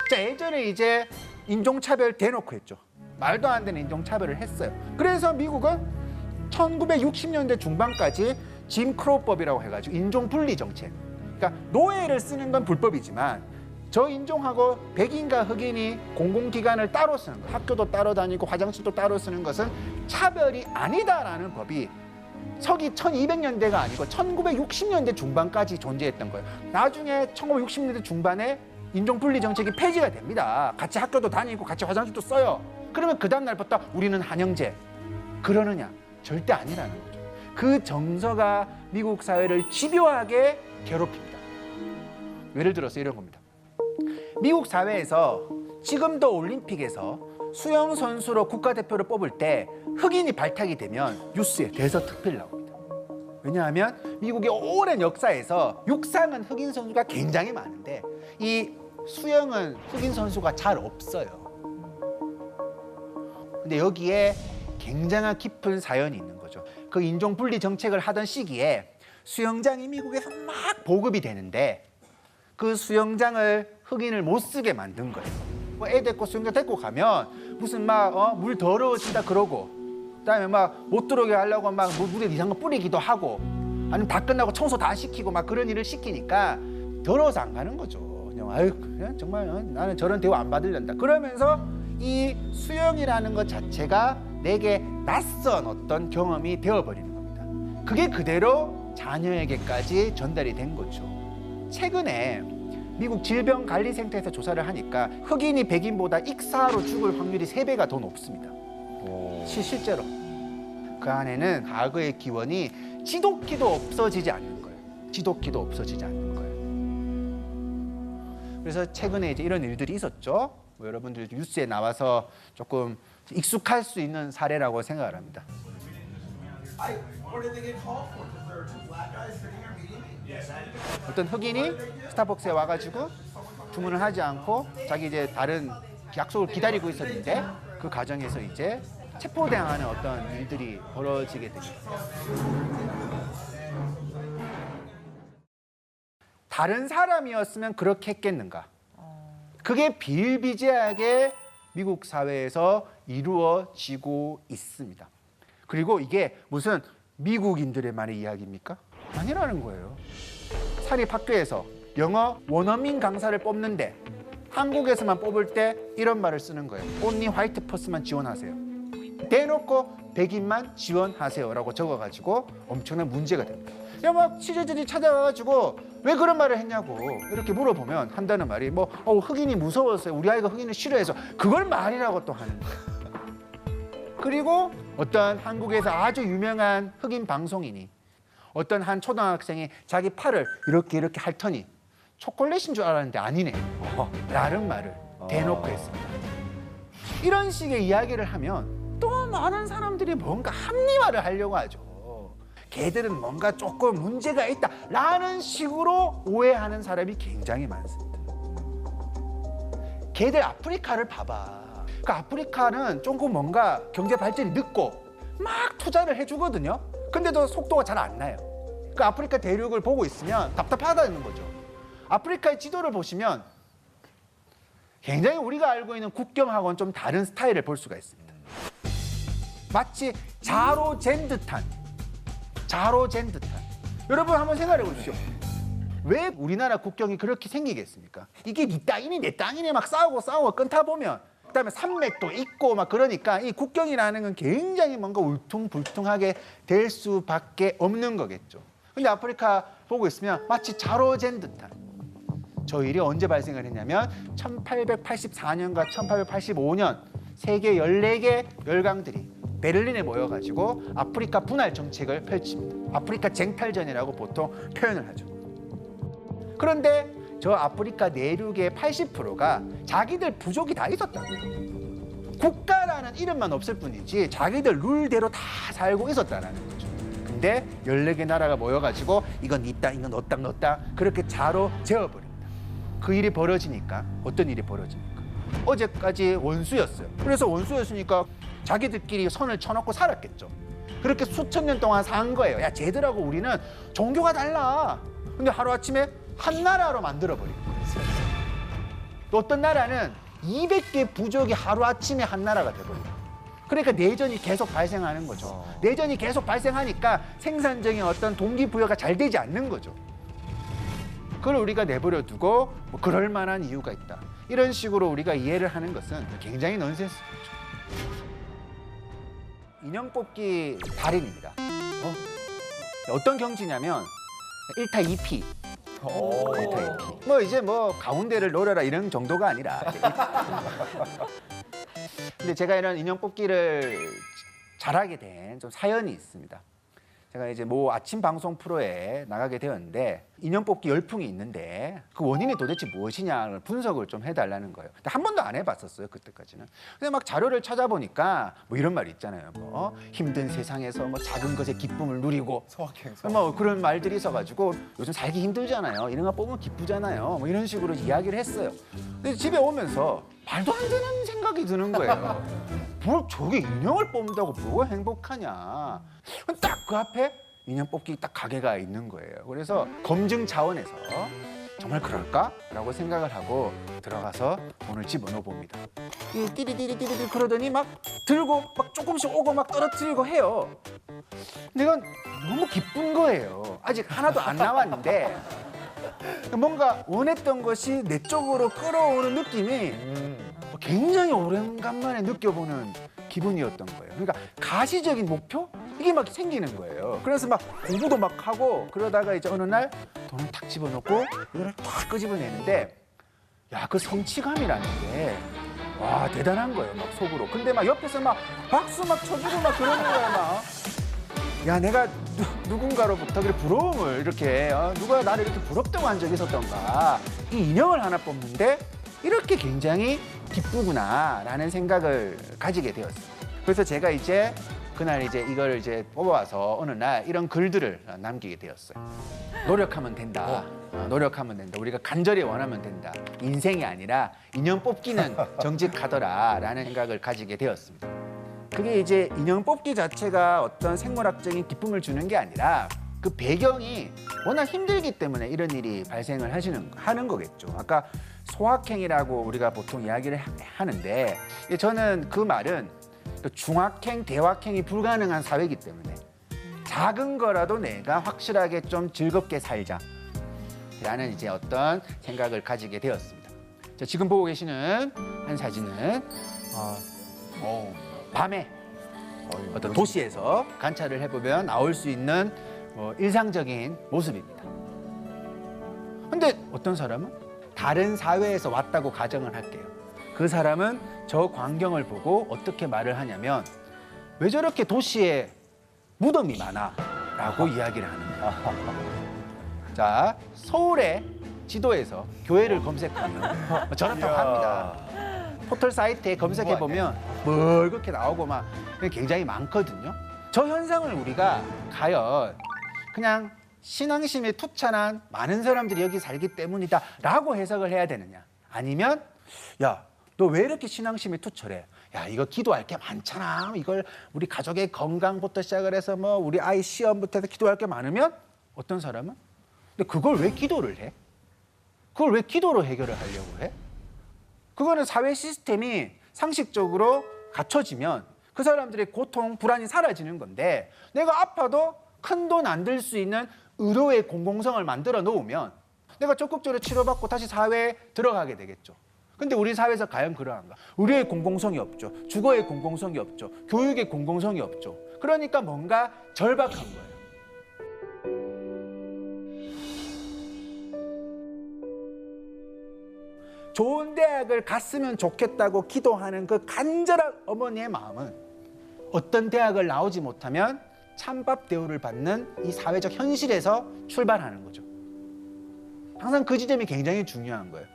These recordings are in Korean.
자, 예전에 이제 인종차별 대놓고 했죠. 말도 안 되는 인종차별을 했어요. 그래서 미국은 1960년대 중반까지 짐 크로우법이라고 해가지고 인종분리 정책. 그러니까 노예를 쓰는 건 불법이지만 저 인종하고 백인과 흑인이 공공기관을 따로 쓰는 것, 학교도 따로 다니고 화장실도 따로 쓰는 것은 차별이 아니다라는 법이 서기 1200년대가 아니고 1960년대 중반까지 존재했던 거예요. 나중에 1960년대 중반에 인종분리 정책이 폐지가 됩니다. 같이 학교도 다니고 같이 화장실도 써요. 그러면 그 다음 날부터 우리는 한영제 그러느냐? 절대 아니라는 거죠. 그 정서가 미국 사회를 집요하게 괴롭힙니다. 예를 들어서 이런 겁니다. 미국 사회에서 지금도 올림픽에서 수영 선수로 국가대표를 뽑을 때 흑인이 발탁이 되면 뉴스에 대서특필 나옵니다. 왜냐하면 미국의 오랜 역사에서 육상은 흑인 선수가 굉장히 많은데 이 수영은 흑인 선수가 잘 없어요. 근데 여기에 굉장한 깊은 사연이 있는 거죠. 그 인종분리 정책을 하던 시기에 수영장이 미국에서 막 보급이 되는데 그 수영장을 흑인을 못 쓰게 만든 거예요. 뭐 애 데리고 수영장 데리고 가면 무슨 막 물 더러워진다 그러고 그다음에 막 못 들어오게 하려고 막 물에 이상한 거 뿌리기도 하고 아니면 다 끝나고 청소 다 시키고 막 그런 일을 시키니까 더러워서 안 가는 거죠. 그냥 아유 그냥 정말 나는 저런 대우 안 받으련다. 그러면서 이 수영이라는 것 자체가 내게 낯선 어떤 경험이 되어버리는 겁니다. 그게 그대로 자녀에게까지 전달이 된 거죠. 최근에 미국 질병관리센터에서 조사를 하니까 흑인이 백인보다 익사로 죽을 확률이 3배가 더 높습니다. 실제로. 그 안에는 과거의 기원이 지독히도 없어지지 않는 거예요. 지독히도 없어지지 않는 거예요. 그래서 최근에 이제 이런 일들이 있었죠. 뭐 여러분들 뉴스에 나와서 조금 익숙할 수 있는 사례라고 생각을 합니다. 어떤 흑인이 스타벅스에 와가지고 주문을 하지 않고 자기 이제 다른 약속을 기다리고 있었는데 그 과정에서 이제 체포당하는 어떤 일들이 벌어지게 됩니다. 다른 사람이었으면 그렇게 했겠는가? 그게 비일비재하게 미국 사회에서 이루어지고 있습니다. 그리고 이게 무슨 미국인들의만의 이야기입니까? 아니라는 거예요. 사립학교에서 영어 원어민 강사를 뽑는데 한국에서만 뽑을 때 이런 말을 쓰는 거예요. Only white person만 지원하세요. 대놓고 백인만 지원하세요라고 적어가지고 엄청난 문제가 됩니다. 막 취재진이 찾아와가지고 왜 그런 말을 했냐고 이렇게 물어보면 한다는 말이 뭐 흑인이 무서웠어요. 우리 아이가 흑인을 싫어해서 그걸 말이라고 또 하는 거예요. 그리고 어떤 한국에서 아주 유명한 흑인 방송인이 어떤 한 초등학생이 자기 팔을 이렇게 핥더니 초콜릿인 줄 알았는데 아니네 라는 말을 대놓고 했습니다. 이런 식의 이야기를 하면 또 많은 사람들이 뭔가 합리화를 하려고 하죠. 걔들은 뭔가 조금 문제가 있다라는 식으로 오해하는 사람이 굉장히 많습니다. 걔들 아프리카를 봐봐. 그 아프리카는 조금 뭔가 경제 발전이 늦고 막 투자를 해주거든요. 근데도 속도가 잘 안 나요. 그 아프리카 대륙을 보고 있으면 답답하다는 거죠. 아프리카의 지도를 보시면 굉장히 우리가 알고 있는 국경하고는 좀 다른 스타일을 볼 수가 있습니다. 마치 자로 잰 듯한. 여러분 한번 생각해 보십시오. 왜 우리나라 국경이 그렇게 생기겠습니까? 이게 네 땅이니 내 땅이니 막 싸우고 끊다 보면 그다음에 산맥도 있고 막 그러니까 이 국경이라는 건 굉장히 뭔가 울퉁불퉁하게 될 수밖에 없는 거겠죠. 근데 아프리카 보고 있으면 마치 자로 잰 듯한. 저 일이 언제 발생을 했냐면 1884년과 1885년 세계 14개 열강들이 베를린에 모여가지고 아프리카 분할 정책을 펼칩니다. 아프리카 쟁탈전이라고 보통 표현을 하죠. 그런데 저 아프리카 내륙의 80%가 자기들 부족이 다 있었다고요. 국가라는 이름만 없을 뿐이지 자기들 룰대로 다 살고 있었다는 거죠. 근데 14개 나라가 모여가지고 이건 네 땅, 이건 너 땅 그렇게 자로 재어버립니다. 그 일이 벌어지니까 어떤 일이 벌어집니까? 어제까지 원수였어요. 그래서 원수였으니까 자기들끼리 선을 쳐놓고 살았겠죠. 그렇게 수천 년 동안 산 거예요. 야, 쟤들하고 우리는 종교가 달라. 근데 하루아침에 한 나라로 만들어버린 거예요. 또 어떤 나라는 200개 부족이 하루아침에 한 나라가 돼버려요. 그러니까 내전이 계속 발생하는 거죠. 내전이 계속 발생하니까 생산적인 어떤 동기부여가 잘 되지 않는 거죠. 그걸 우리가 내버려 두고 뭐 그럴 만한 이유가 있다. 이런 식으로 우리가 이해를 하는 것은 굉장히 넌센스죠. 인형 뽑기 달인입니다. 어떤 경지냐면 1타 2피. 1타 2피. 뭐 이제 뭐 가운데를 노려라 이런 정도가 아니라. 근데 제가 이런 인형 뽑기를 잘하게 된 좀 사연이 있습니다. 제가 이제 모 아침 방송 프로에 나가게 되었는데 인형 뽑기 열풍이 있는데 그 원인이 도대체 무엇이냐 분석을 좀 해달라는 거예요. 근데 한 번도 안 해봤었어요, 그때까지는. 근데 막 자료를 찾아보니까 뭐 이런 말이 있잖아요. 뭐 힘든 세상에서 뭐 작은 것의 기쁨을 누리고 소확행. 뭐 그런 말들이 있어가지고 요즘 살기 힘들잖아요. 이런 거 뽑으면 기쁘잖아요. 뭐 이런 식으로 이야기를 했어요. 근데 집에 오면서 말도 안 되는 생각이 드는 거예요. 뭘 저게 인형을 뽑는다고 뭐가 행복하냐. 딱 그 앞에 인형 뽑기 딱 가게가 있는 거예요. 그래서 검증 차원에서 정말 그럴까? 라고 생각을 하고 들어가서 돈을 집어넣어 봅니다. 띠리띠리띠리띠리 그러더니 막 들고 막 조금씩 오고 막 떨어뜨리고 해요. 근데 이건 너무 기쁜 거예요. 아직 하나도 안 나왔는데 뭔가 원했던 것이 내 쪽으로 끌어오는 느낌이 굉장히 오랜만에 느껴보는 기분이었던 거예요. 그러니까 가시적인 목표? 이게 막 생기는 거예요. 그래서 막 공부도 막 하고 그러다가 이제 어느 날 돈을 탁 집어넣고 이거를 탁 끄집어내는데 야, 그 성취감이라는 게 와, 대단한 거예요. 막 속으로. 근데 막 옆에서 막 박수 막 쳐주고 막 그러는 거야, 막. 야, 내가 누군가로부터 그래 부러움을 이렇게 누가 나를 이렇게 부럽다고 한 적이 있었던가. 이 인형을 하나 뽑는데 이렇게 굉장히 기쁘구나라는 생각을 가지게 되었어요. 그래서 제가 이제 그날 이제 이걸 이제 뽑아와서 어느 날 이런 글들을 남기게 되었어요. 노력하면 된다. 노력하면 된다. 우리가 간절히 원하면 된다. 인생이 아니라 인형 뽑기는 정직하더라라는 생각을 가지게 되었습니다. 그게 이제 인형 뽑기 자체가 어떤 생물학적인 기쁨을 주는 게 아니라 그 배경이 워낙 힘들기 때문에 이런 일이 발생을 하는 거겠죠. 아까 소확행이라고 우리가 보통 이야기를 하는데 저는 그 말은 중확행, 대확행이 불가능한 사회이기 때문에 작은 거라도 내가 확실하게 좀 즐겁게 살자 라는 이제 어떤 생각을 가지게 되었습니다. 자, 지금 보고 계시는 한 사진은 밤에 어떤 도시에서 관찰을 해보면 나올 수 있는 일상적인 모습입니다. 근데 어떤 사람은 다른 사회에서 왔다고 가정을 할게요. 그 사람은 저 광경을 보고 어떻게 말을 하냐면 왜 저렇게 도시에 무덤이 많아? 라고 이야기를 하는 거예요. 자, 서울의 지도에서 교회를 검색하면 저렇다고 합니다. 포털 사이트에 검색해보면 뭘 그렇게 나오고 막 굉장히 많거든요. 저 현상을 우리가 과연 그냥 신앙심에 투찬한 많은 사람들이 여기 살기 때문이다 라고 해석을 해야 되느냐, 아니면 야, 너 왜 이렇게 신앙심에 투철해? 야, 이거 기도할 게 많잖아. 이걸 우리 가족의 건강부터 시작을 해서 뭐 우리 아이 시험부터 해서 기도할 게 많으면 어떤 사람은 근데 그걸 왜 기도를 해? 그걸 왜 기도로 해결을 하려고 해? 그거는 사회 시스템이 상식적으로 갖춰지면 그 사람들의 고통, 불안이 사라지는 건데 내가 아파도 큰 돈 안 들 수 있는 의료의 공공성을 만들어 놓으면 내가 적극적으로 치료받고 다시 사회에 들어가게 되겠죠. 근데 우리 사회에서 과연 그러한가? 의료의 공공성이 없죠. 주거의 공공성이 없죠. 교육의 공공성이 없죠. 그러니까 뭔가 절박한 거예요. 좋은 대학을 갔으면 좋겠다고 기도하는 그 간절한 어머니의 마음은 어떤 대학을 나오지 못하면 찬밥 대우를 받는 이 사회적 현실에서 출발하는 거죠. 항상 그 지점이 굉장히 중요한 거예요.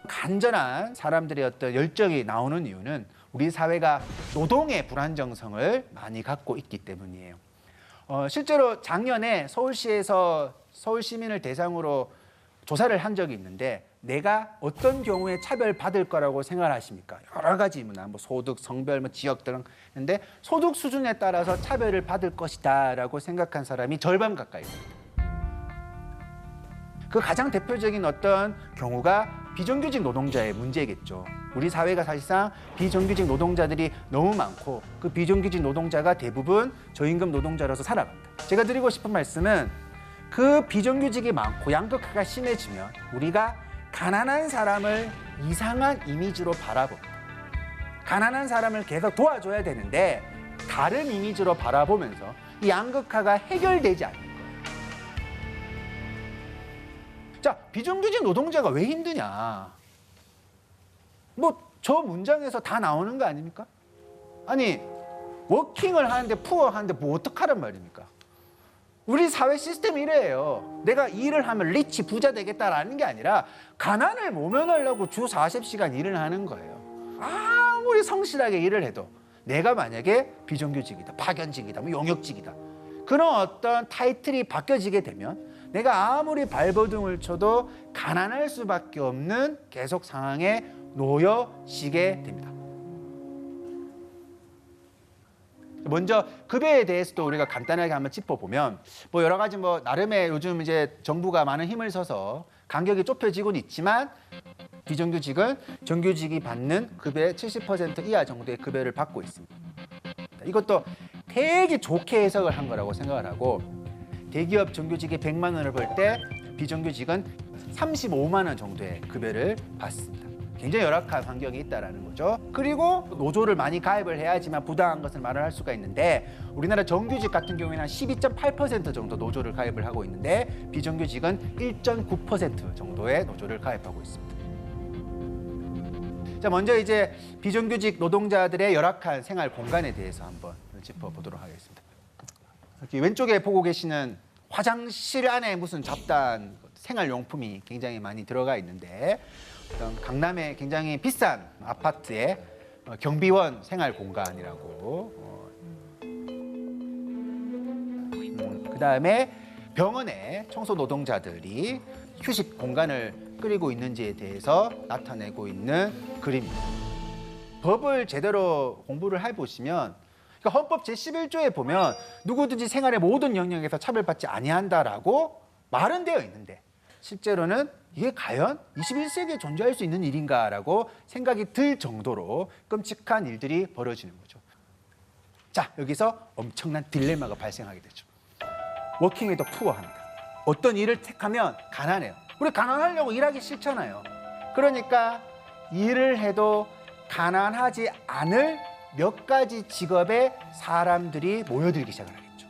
간절한 사람들의 어떤 열정이 나오는 이유는 우리 사회가 노동의 불안정성을 많이 갖고 있기 때문이에요. 실제로 작년에 서울시에서 서울 시민을 대상으로 조사를 한 적이 있는데 내가 어떤 경우에 차별받을 거라고 생각하십니까? 여러 가지 뭐 소득, 성별, 지역 등 했는데 소득 수준에 따라서 차별을 받을 것이다 라고 생각한 사람이 절반 가까이 됩니다. 그 가장 대표적인 어떤 경우가 비정규직 노동자의 문제겠죠. 우리 사회가 사실상 비정규직 노동자들이 너무 많고 그 비정규직 노동자가 대부분 저임금 노동자로서 살아간다. 제가 드리고 싶은 말씀은 그 비정규직이 많고 양극화가 심해지면 우리가 가난한 사람을 이상한 이미지로 바라봅니다. 가난한 사람을 계속 도와줘야 되는데 다른 이미지로 바라보면서 이 양극화가 해결되지 않는 거예요. 자, 비정규직 노동자가 왜 힘드냐? 뭐 저 문장에서 다 나오는 거 아닙니까? 아니, 워킹을 하는데 푸어 하는데 뭐 어떡하란 말입니까? 우리 사회 시스템이 이래요. 내가 일을 하면 리치 부자 되겠다라는 게 아니라 가난을 모면하려고 주 40시간 일을 하는 거예요. 아무리 성실하게 일을 해도 내가 만약에 비정규직이다, 파견직이다, 뭐 용역직이다 그런 어떤 타이틀이 바뀌어지게 되면 내가 아무리 발버둥을 쳐도 가난할 수밖에 없는 계속 상황에 놓여지게 됩니다. 먼저 급여에 대해서도 우리가 간단하게 한번 짚어보면 뭐 여러 가지 뭐 나름의 요즘 이제 정부가 많은 힘을 써서 간격이 좁혀지고는 있지만 비정규직은 정규직이 받는 급여의 70% 이하 정도의 급여를 받고 있습니다. 이것도 되게 좋게 해석을 한 거라고 생각을 하고 대기업 정규직이 100만 원을 벌 때 비정규직은 35만 원 정도의 급여를 받습니다. 굉장히 열악한 환경이 있다는 거죠. 그리고 노조를 많이 가입을 해야지만 부당한 것을 말을 할 수가 있는데 우리나라 정규직 같은 경우에는 한 12.8% 정도 노조를 가입을 하고 있는데 비정규직은 1.9% 정도의 노조를 가입하고 있습니다. 자, 먼저 이제 비정규직 노동자들의 열악한 생활 공간에 대해서 한번 짚어보도록 하겠습니다. 여기 왼쪽에 보고 계시는 화장실 안에 무슨 잡다한 생활용품이 굉장히 많이 들어가 있는데 강남의 굉장히 비싼 아파트의 경비원 생활 공간이라고. 그다음에 병원에 청소 노동자들이 휴식 공간을 꾸리고 있는지에 대해서 나타내고 있는 그림입니다. 법을 제대로 공부를 해보시면 그러니까 헌법 제11조에 보면 누구든지 생활의 모든 영역에서 차별받지 아니한다라고 말은 되어 있는데 실제로는 이게 과연 21세기에 존재할 수 있는 일인가라고 생각이 들 정도로 끔찍한 일들이 벌어지는 거죠. 자, 여기서 엄청난 딜레마가 발생하게 되죠. 워킹에도 푸어합니다. 어떤 일을 택하면 가난해요. 우리 가난하려고 일하기 싫잖아요. 그러니까 일을 해도 가난하지 않을 몇 가지 직업의 사람들이 모여들기 시작을 하겠죠.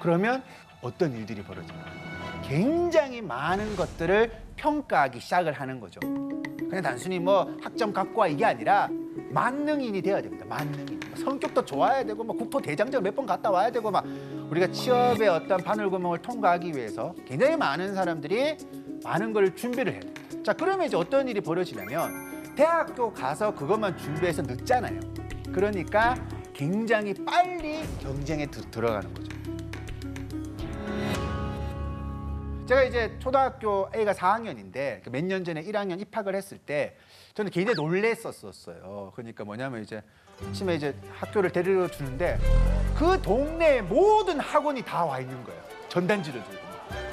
그러면 어떤 일들이 벌어집니까? 굉장히 많은 것들을 평가하기 시작을 하는 거죠. 그냥 단순히 뭐 학점 갖고 와 이게 아니라 만능인이 돼야 됩니다. 만능인. 성격도 좋아야 되고 뭐 국토 대장정 몇 번 갔다 와야 되고 막 우리가 취업의 어떤 바늘구멍을 통과하기 위해서 굉장히 많은 사람들이 많은 걸 준비를 해야 됩니다. 자, 그러면 이제 어떤 일이 벌어지냐면 대학교 가서 그것만 준비해서 늦잖아요. 그러니까 굉장히 빨리 경쟁에 들어가는 거죠. 제가 이제 초등학교 A가 4학년인데 몇 년 전에 1학년 입학을 했을 때 저는 굉장히 놀랬었어요. 그러니까 뭐냐면 이제 아침에 이제 학교를 데리러 주는데 그 동네에 모든 학원이 다 와 있는 거예요. 전단지를 들고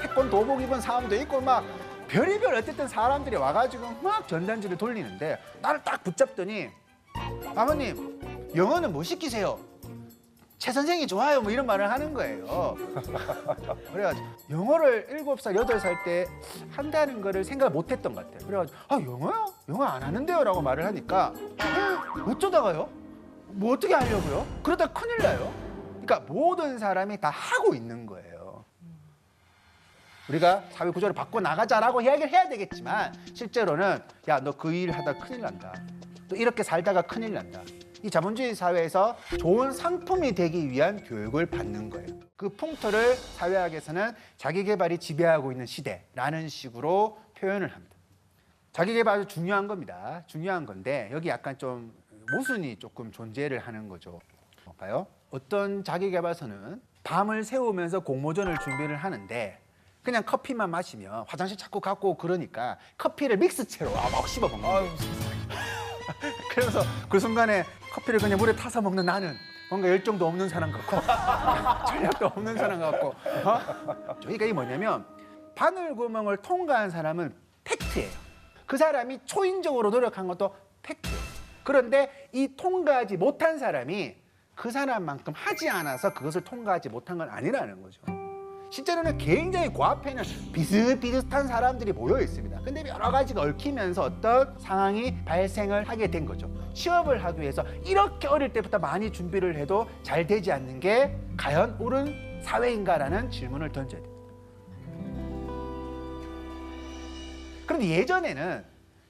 태권도복 입은 사람도 있고 막 별의별 어쨌든 사람들이 와가지고 막 전단지를 돌리는데 나를 딱 붙잡더니 아버님 영어는 뭐 시키세요? 최 선생이 좋아요 뭐 이런 말을 하는 거예요. 그래가지고 영어를 7살, 8살 때 한다는 거를 생각을 못했던 것 같아요. 그래가지고 아 영어요? 영어 안 하는데요? 라고 말을 하니까 어쩌다가요? 뭐 어떻게 하려고요? 그러다 큰일 나요. 그러니까 모든 사람이 다 하고 있는 거예요. 우리가 사회 구조를 바꿔나가자라고 이야기를 해야 되겠지만 실제로는 야 너 그 일 하다 큰일 난다. 또 이렇게 살다가 큰일 난다. 이 자본주의 사회에서 좋은 상품이 되기 위한 교육을 받는 거예요. 그 풍토를 사회학에서는 자기계발이 지배하고 있는 시대라는 식으로 표현을 합니다. 자기계발 아주 중요한 겁니다. 중요한 건데 여기 약간 좀 모순이 조금 존재를 하는 거죠. 봐요. 어떤 자기계발서는 밤을 새우면서 공모전을 준비를 하는데 그냥 커피만 마시면 화장실 자꾸 갖고 오고 그러니까 커피를 믹스채로 막 씹어 먹는 거예요. 그래서 그 순간에 커피를 그냥 물에 타서 먹는 나는 뭔가 열정도 없는 사람 같고 전략도 없는 사람 같고 그러니까 이게 뭐냐면 바늘 구멍을 통과한 사람은 팩트예요. 그 사람이 초인적으로 노력한 것도 팩트예요. 그런데 이 통과하지 못한 사람이 그 사람만큼 하지 않아서 그것을 통과하지 못한 건 아니라는 거죠. 실제로는 굉장히 그 앞에는 비슷비슷한 사람들이 모여 있습니다. 근데 여러 가지가 얽히면서 어떤 상황이 발생을 하게 된 거죠. 취업을 하기 위해서 이렇게 어릴 때부터 많이 준비를 해도 잘 되지 않는 게 과연 옳은 사회인가라는 질문을 던져야 됩니다. 그런데 예전에는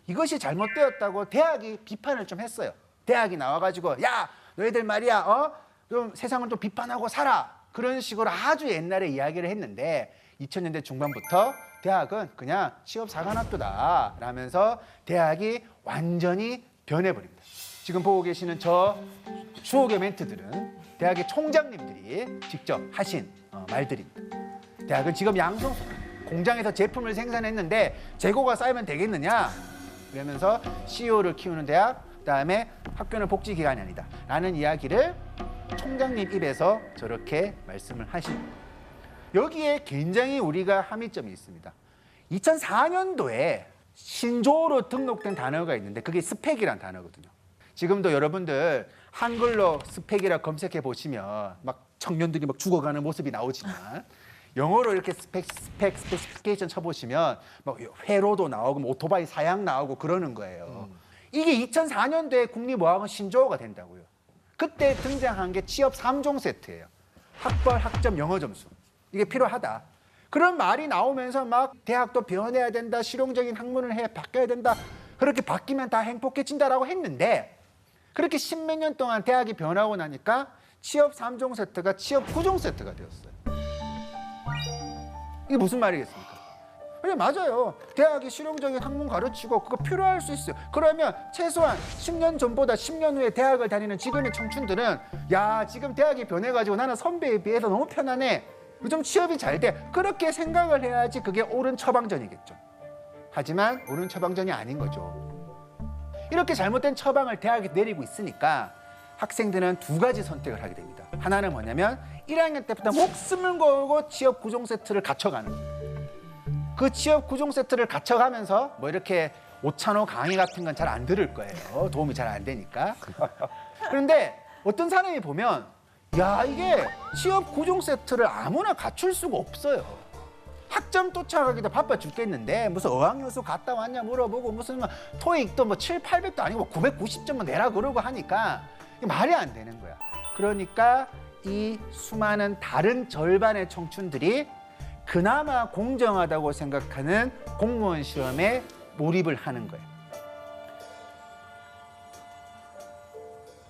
이것이 잘못되었다고 대학이 비판을 좀 했어요. 대학이 나와가지고 야 너희들 말이야 좀 세상을 좀 비판하고 살아. 그런 식으로 아주 옛날에 이야기를 했는데 2000년대 중반부터 대학은 그냥 취업 사관학교다 라면서 대학이 완전히 변해버립니다. 지금 보고 계시는 저 추억의 멘트들은 대학의 총장님들이 직접 하신 말들입니다. 대학은 지금 양성소 공장에서 제품을 생산했는데 재고가 쌓이면 되겠느냐 그러면서 CEO를 키우는 대학, 그다음에 학교는 복지기관이 아니다 라는 이야기를 총장님 입에서 저렇게 말씀을 하십니다. 여기에 굉장히 우리가 함의점이 있습니다. 2004년도에 신조어로 등록된 단어가 있는데 그게 스펙이란 단어거든요. 지금도 여러분들 한글로 스펙이라 검색해 보시면 막 청년들이 막 죽어가는 모습이 나오지만 영어로 이렇게 스페시피케이션 쳐보시면 막 회로도 나오고 오토바이 사양 나오고 그러는 거예요. 이게 2004년도에 국립어학원 신조어가 된다고요. 그때 등장한 게 취업 3종 세트예요. 학벌, 학점, 영어 점수. 이게 필요하다. 그런 말이 나오면서 막 대학도 변해야 된다. 실용적인 학문을 해 바뀌어야 된다. 그렇게 바뀌면 다 행복해진다라고 했는데 그렇게 십몇 년 동안 대학이 변하고 나니까 취업 3종 세트가 취업 9종 세트가 되었어요. 이게 무슨 말이겠습니까? 네, 맞아요. 대학이 실용적인 학문 가르치고 그거 필요할 수 있어요. 그러면 최소한 10년 전보다 10년 후에 대학을 다니는 지금의 청춘들은 야 지금 대학이 변해가지고 나는 선배에 비해서 너무 편하네. 요즘 취업이 잘 돼. 그렇게 생각을 해야지 그게 옳은 처방전이겠죠. 하지만 옳은 처방전이 아닌 거죠. 이렇게 잘못된 처방을 대학에 내리고 있으니까 학생들은 두 가지 선택을 하게 됩니다. 하나는 뭐냐면 1학년 때부터 목숨을 걸고 취업 9종 세트를 갖춰가는 거예요. 그 취업 9종 세트를 갖춰가면서 뭐 이렇게 오찬호 강의 같은 건 잘 안 들을 거예요. 도움이 잘 안 되니까. 그런데 어떤 사람이 보면 야 이게 취업 9종 세트를 아무나 갖출 수가 없어요. 학점 쫓아가기도 바빠 죽겠는데 무슨 어학연수 갔다 왔냐 물어보고 무슨 토익도 뭐 7, 800도 아니고 990점만 내라 그러고 하니까 말이 안 되는 거야. 그러니까 이 수많은 다른 절반의 청춘들이 그나마 공정하다고 생각하는 공무원 시험에 몰입을 하는 거예요.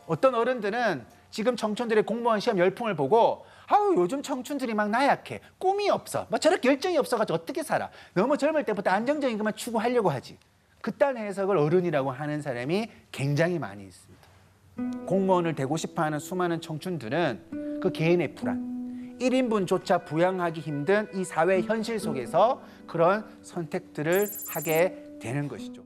어떤 어른들은 지금 청춘들의 공무원 시험 열풍을 보고 아우 요즘 청춘들이 막 나약해. 꿈이 없어. 뭐 저렇게 열정이 없어가지고 어떻게 살아. 너무 젊을 때부터 안정적인 것만 추구하려고 하지. 그딴 해석을 어른이라고 하는 사람이 굉장히 많이 있습니다. 공무원을 되고 싶어하는 수많은 청춘들은 그 개인의 불안 1인분조차 부양하기 힘든 이 사회 현실 속에서 그런 선택들을 하게 되는 것이죠.